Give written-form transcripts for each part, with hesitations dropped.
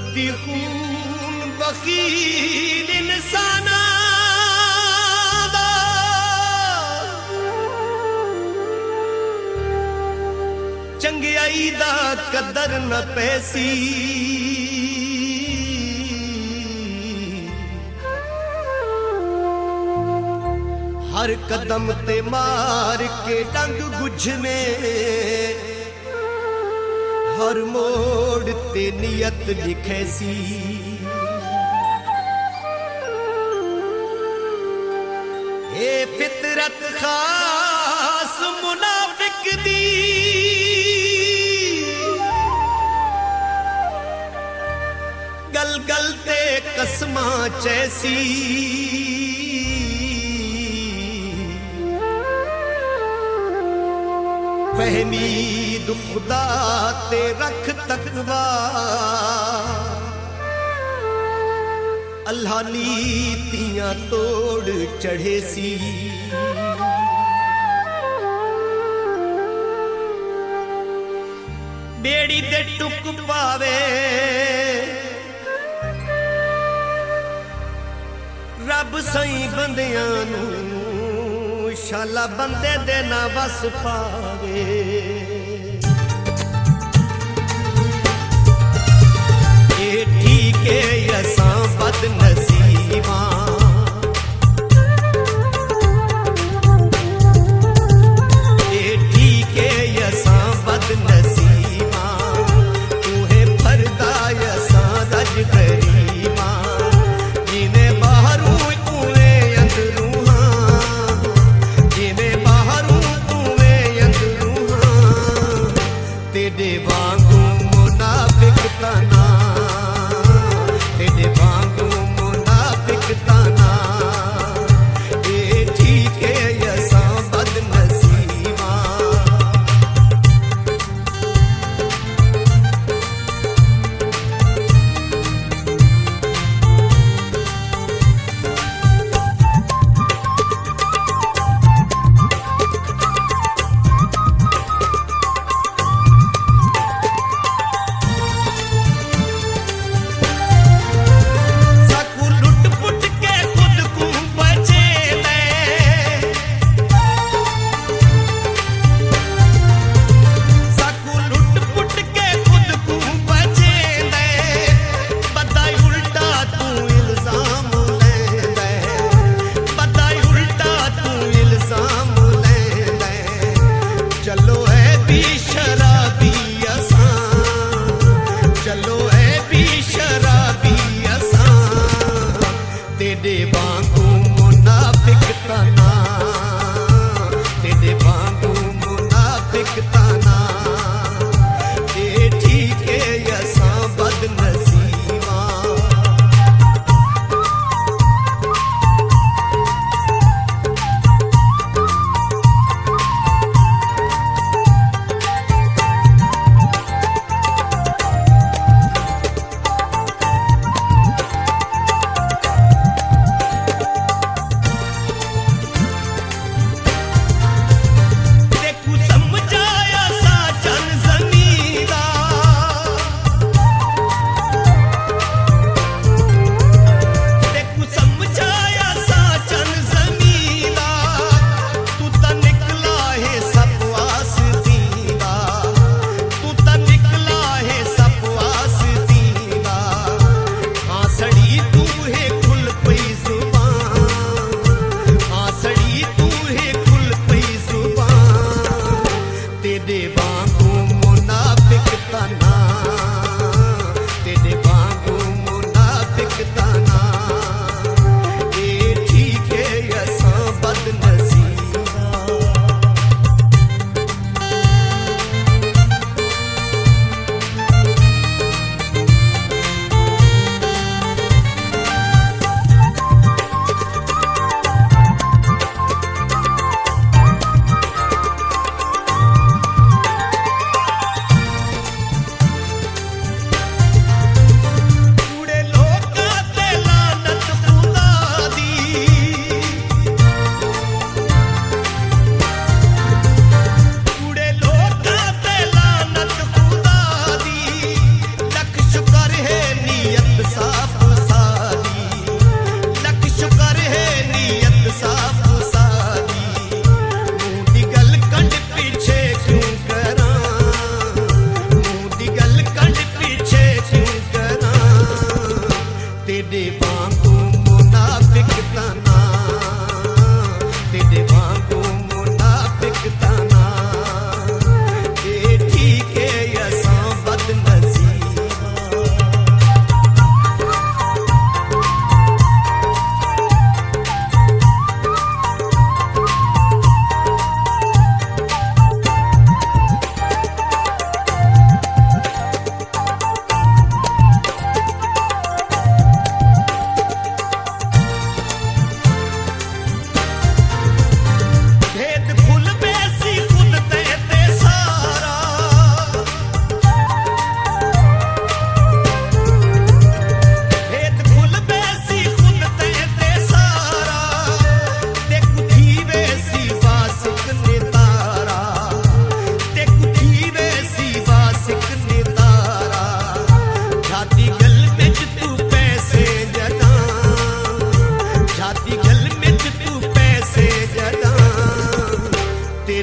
कदी खून बखील इंसाना दा चंगियाई दा कदर न पैसी हर कदम ते मार के डंग गुझने हर मोड़ ते नियत लिखे सी ए फितरत खास मुनाफिक दी गल गल ते कसमा चैसी फहमीद खुदा ते रख तकवा अल्लाह नीतियां तोड़ चढ़े सी बेड़ी दे टुक पावे रब सही बंदियां नू शाला बंदे दे ना बस पावे ये ठीक है असां बदनसीबा ये ठीक है असां बदनसीबा तू है फरदा असां रज गरीबा जिन्हें बाहरों उन्हें अंदरों तेरे वांगू मुनाफिक तना तेरे वांगू मुनाफिक तना ये ठीक है असां बदनसीबा तेरे वांगू मुनाफिक तना तेरे वांगू मुनाफिक तना ये ठीक है असां बदनसीबा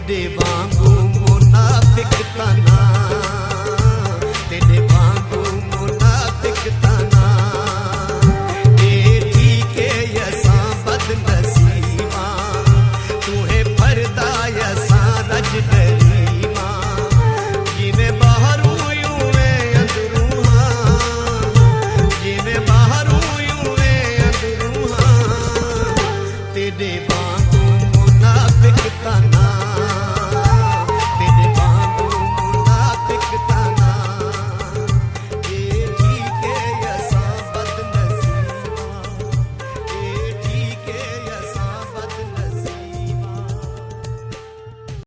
तेरे वांगू मुनाफिक तना, तेरे वांगू मुनाफिक तना। ए ठीक है यसा बदनसीबा, तुहे फरदा यसा रज गरीबा। जिवें बाहरों यूं वे अंदरूं हां, जिवें बाहरों यूं वे अंदरूं हां। तेरे वांगू मुनाफिक तना।